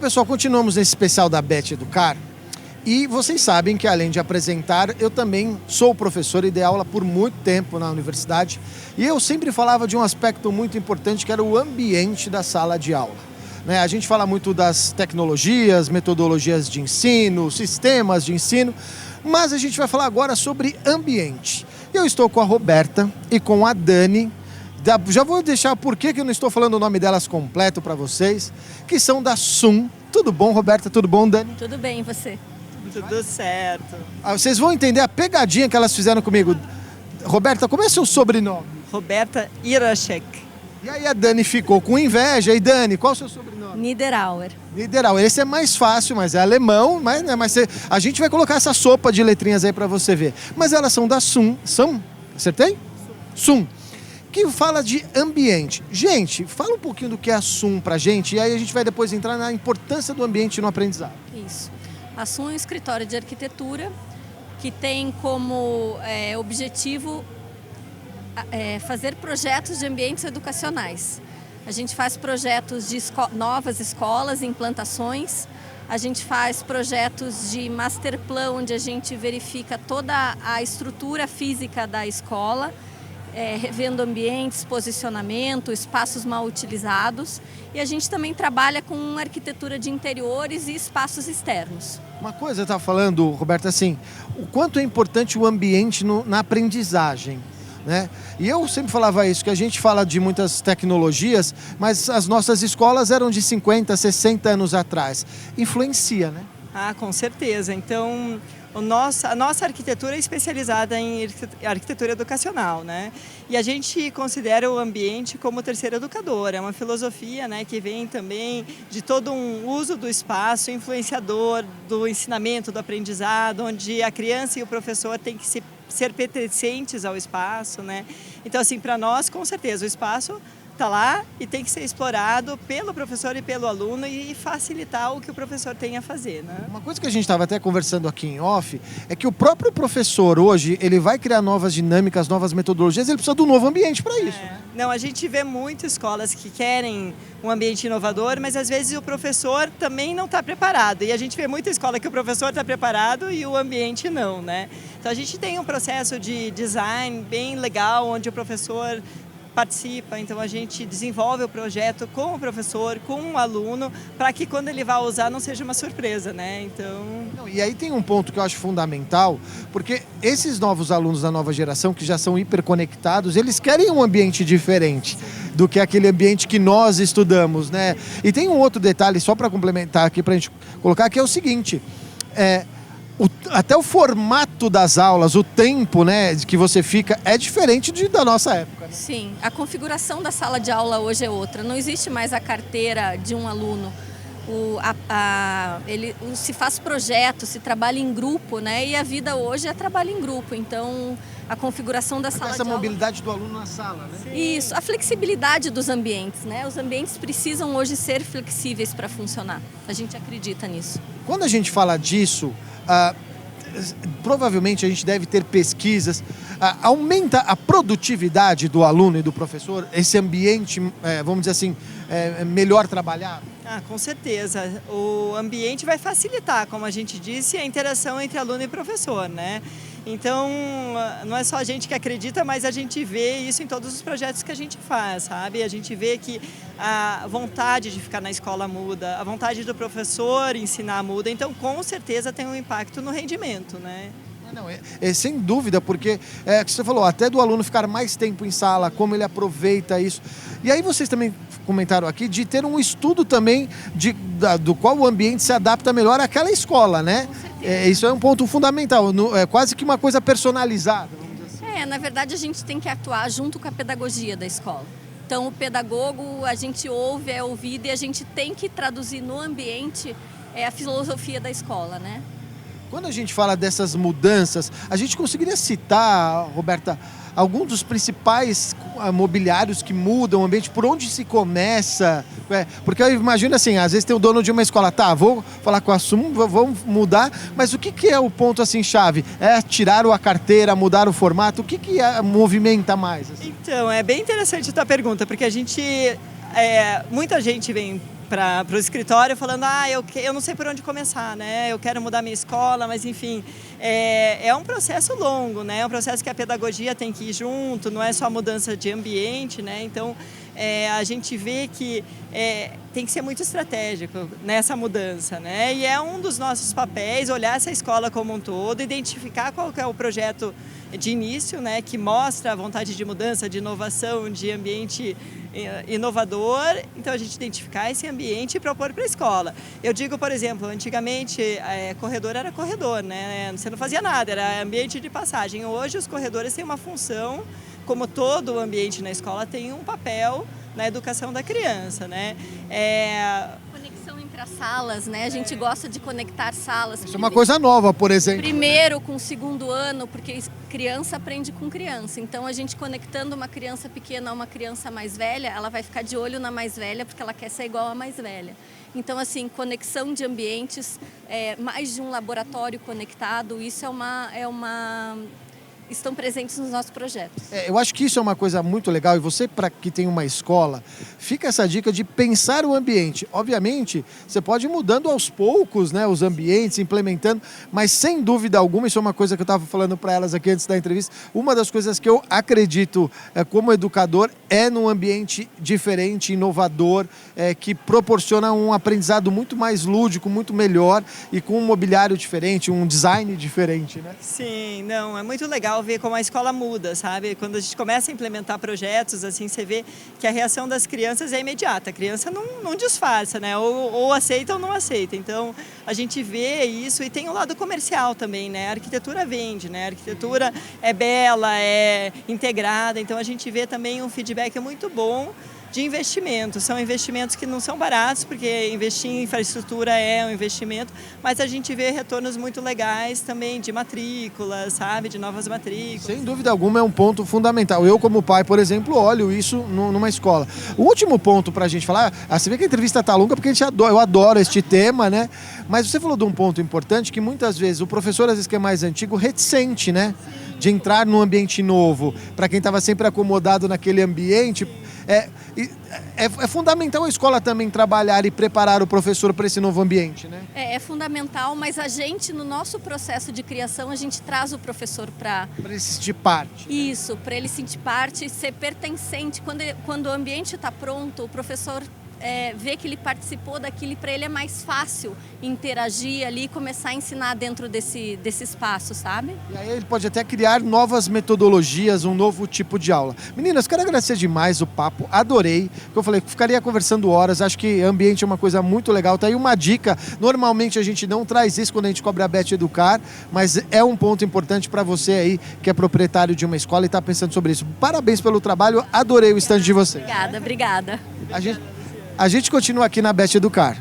pessoal, continuamos nesse especial da Bet Educar. E vocês sabem que, além de apresentar, eu também sou professor e dei aula por muito tempo na universidade. E eu sempre falava de um aspecto muito importante, que era o ambiente da sala de aula. A gente fala muito das tecnologias, metodologias de ensino, sistemas de ensino, mas a gente vai falar agora sobre ambiente. Eu estou com a Roberta e com a Dani. Já vou deixar por que eu não estou falando o nome delas completo para vocês, que são da SUM. Tudo bom, Roberta? Tudo bom, Dani? Tudo bem, e você? Tudo certo. Vocês vão entender a pegadinha que elas fizeram comigo. Roberta, como é seu sobrenome? Roberta Irachek. E aí a Dani ficou com inveja. E Dani, qual é o seu sobrenome? Niederauer. Niederauer. Esse é mais fácil, mas é alemão. A gente vai colocar essa sopa de letrinhas aí para você ver. Mas elas são da SUM. SUM? Acertei? SUM. Que fala de ambiente. Gente, fala um pouquinho do que é a SUM pra gente, e aí a gente vai depois entrar na importância do ambiente no aprendizado. Isso. A SUM é um escritório de arquitetura que tem como objetivo fazer projetos de ambientes educacionais. A gente faz projetos de novas escolas, implantações. A gente faz projetos de master plan, onde a gente verifica toda a estrutura física da escola, revendo ambientes, posicionamento, espaços mal utilizados. E a gente também trabalha com arquitetura de interiores e espaços externos. Uma coisa eu estava falando, Roberta, assim, o quanto é importante o ambiente na aprendizagem, né? E eu sempre falava isso, que a gente fala de muitas tecnologias, mas as nossas escolas eram de 50, 60 anos atrás. Influencia, né? Ah, com certeza. Então, a nossa arquitetura é especializada em arquitetura educacional, né? E a gente considera o ambiente como terceiro educador. É uma filosofia, né, que vem também de todo um uso do espaço influenciador do ensinamento, do aprendizado, onde a criança e o professor têm que ser pertencentes ao espaço, né? Então, assim, para nós, com certeza, o espaço está lá e tem que ser explorado pelo professor e pelo aluno e facilitar o que o professor tem a fazer, né? Uma coisa que a gente estava até conversando aqui em off é que o próprio professor hoje, ele vai criar novas dinâmicas, novas metodologias, ele precisa de um novo ambiente para isso. Né? Não, a gente vê muitas escolas que querem um ambiente inovador, mas às vezes o professor também não está preparado. E a gente vê muita escola que o professor está preparado e o ambiente não, né? Então a gente tem um processo de design bem legal, onde o professor participa, então a gente desenvolve o projeto com o professor, com o aluno, para que quando ele vá usar não seja uma surpresa, né? Então... E aí tem um ponto que eu acho fundamental, porque esses novos alunos da nova geração, que já são hiperconectados, eles querem um ambiente diferente do que aquele ambiente que nós estudamos, né? E tem um outro detalhe, só para complementar aqui, para a gente colocar, que é o seguinte, até o formato das aulas, o tempo, né, que você fica, é diferente da nossa época. Né? Sim, a configuração da sala de aula hoje é outra. Não existe mais a carteira de um aluno. Se faz projeto, se trabalha em grupo, né? E a vida hoje é trabalho em grupo. Então, a configuração da sala de aula... Essa mobilidade do aluno na sala, né? Isso, a flexibilidade dos ambientes, né? Os ambientes precisam hoje ser flexíveis para funcionar. A gente acredita nisso. Quando a gente fala disso... provavelmente a gente deve ter pesquisas, aumenta a produtividade do aluno e do professor, esse ambiente, vamos dizer assim, melhor trabalhado? Ah, com certeza. O ambiente vai facilitar, como a gente disse, a interação entre aluno e professor, né? Então, não é só a gente que acredita, mas a gente vê isso em todos os projetos que a gente faz, sabe? A gente vê que a vontade de ficar na escola muda, a vontade do professor ensinar muda, então com certeza tem um impacto no rendimento, né? Não, sem dúvida, porque que você falou, até do aluno ficar mais tempo em sala, como ele aproveita isso. E aí vocês também comentaram aqui de ter um estudo também do qual o ambiente se adapta melhor àquela escola, né? Isso é um ponto fundamental, é quase que uma coisa personalizada. Vamos dizer assim. Na verdade a gente tem que atuar junto com a pedagogia da escola. Então o pedagogo, a gente ouve, é ouvido e a gente tem que traduzir no ambiente a filosofia da escola, né? Quando a gente fala dessas mudanças, a gente conseguiria citar, Roberta, algum dos principais mobiliários que mudam o ambiente, por onde se começa? Porque eu imagino assim, às vezes tem o dono de uma escola, vou falar com a SUM, vamos mudar, mas o que é o ponto assim chave? É tirar a carteira, mudar o formato? O que movimenta mais? Assim? Então, é bem interessante a tua pergunta, porque a gente, muita gente vem para o escritório falando, eu não sei por onde começar, né? Eu quero mudar minha escola, mas enfim, é um processo longo, né? É um processo que a pedagogia tem que ir junto, não é só mudança de ambiente, né? Então, a gente vê que tem que ser muito estratégico nessa mudança, né? E é um dos nossos papéis olhar essa escola como um todo, identificar qual que é o projeto de início, né? Que mostra a vontade de mudança, de inovação, de ambiente inovador. Então, a gente identificar esse ambiente e propor para a escola. Eu digo, por exemplo, antigamente corredor era corredor, né? Você não fazia nada, era ambiente de passagem. Hoje, os corredores têm uma função, como todo o ambiente na escola tem um papel na educação da criança, né? Conexão entre as salas, né? A gente gosta de conectar salas. Isso é uma coisa nova, por exemplo. Primeiro com o segundo ano, porque criança aprende com criança. Então, a gente conectando uma criança pequena a uma criança mais velha, ela vai ficar de olho na mais velha, porque ela quer ser igual à mais velha. Então, assim, conexão de ambientes, mais de um laboratório conectado, isso estão presentes nos nossos projetos. Eu acho que isso é uma coisa muito legal, e você, para que tem uma escola, fica essa dica de pensar o ambiente. Obviamente, você pode ir mudando aos poucos, né, os ambientes, implementando, mas sem dúvida alguma, isso é uma coisa que eu estava falando para elas aqui antes da entrevista, uma das coisas que eu acredito como educador é num ambiente diferente, inovador, que proporciona um aprendizado muito mais lúdico, muito melhor e com um mobiliário diferente, um design diferente, né? Sim, não, é muito legal ver como a escola muda, sabe? Quando a gente começa a implementar projetos, assim, você vê que a reação das crianças é imediata. A criança não disfarça, né? Ou aceita ou não aceita. Então, a gente vê isso e tem o lado comercial também, né? A arquitetura vende, né? A arquitetura é bela, é integrada. Então, a gente vê também um feedback muito bom de investimentos. São investimentos que não são baratos, porque investir em infraestrutura é um investimento, mas a gente vê retornos muito legais também de matrículas, sabe? De novas matrículas. Sem dúvida alguma é um ponto fundamental. Eu, como pai, por exemplo, olho isso numa escola. O último ponto para a gente falar, você vê que a entrevista está longa porque eu adoro este tema, né? Mas você falou de um ponto importante que muitas vezes o professor, às vezes que é mais antigo, reticente, né? De entrar num ambiente novo. Para quem estava sempre acomodado naquele ambiente, é fundamental a escola também trabalhar e preparar o professor para esse novo ambiente, né? É fundamental, mas a gente, no nosso processo de criação, a gente traz o professor para ele sentir parte. Isso, para ele sentir parte e ser pertencente. Quando o ambiente está pronto, o professor vê que ele participou daquilo, e para ele é mais fácil interagir ali e começar a ensinar dentro desse espaço, sabe? E aí ele pode até criar novas metodologias, um novo tipo de aula. Meninas, quero agradecer demais o papo, adorei. Eu falei que ficaria conversando horas, acho que ambiente é uma coisa muito legal. Tá aí uma dica, normalmente a gente não traz isso quando a gente cobre a Bet Educar, mas é um ponto importante para você aí, que é proprietário de uma escola e está pensando sobre isso. Parabéns pelo trabalho, adorei o stand de vocês. Obrigada. A gente continua aqui na Bet Educar.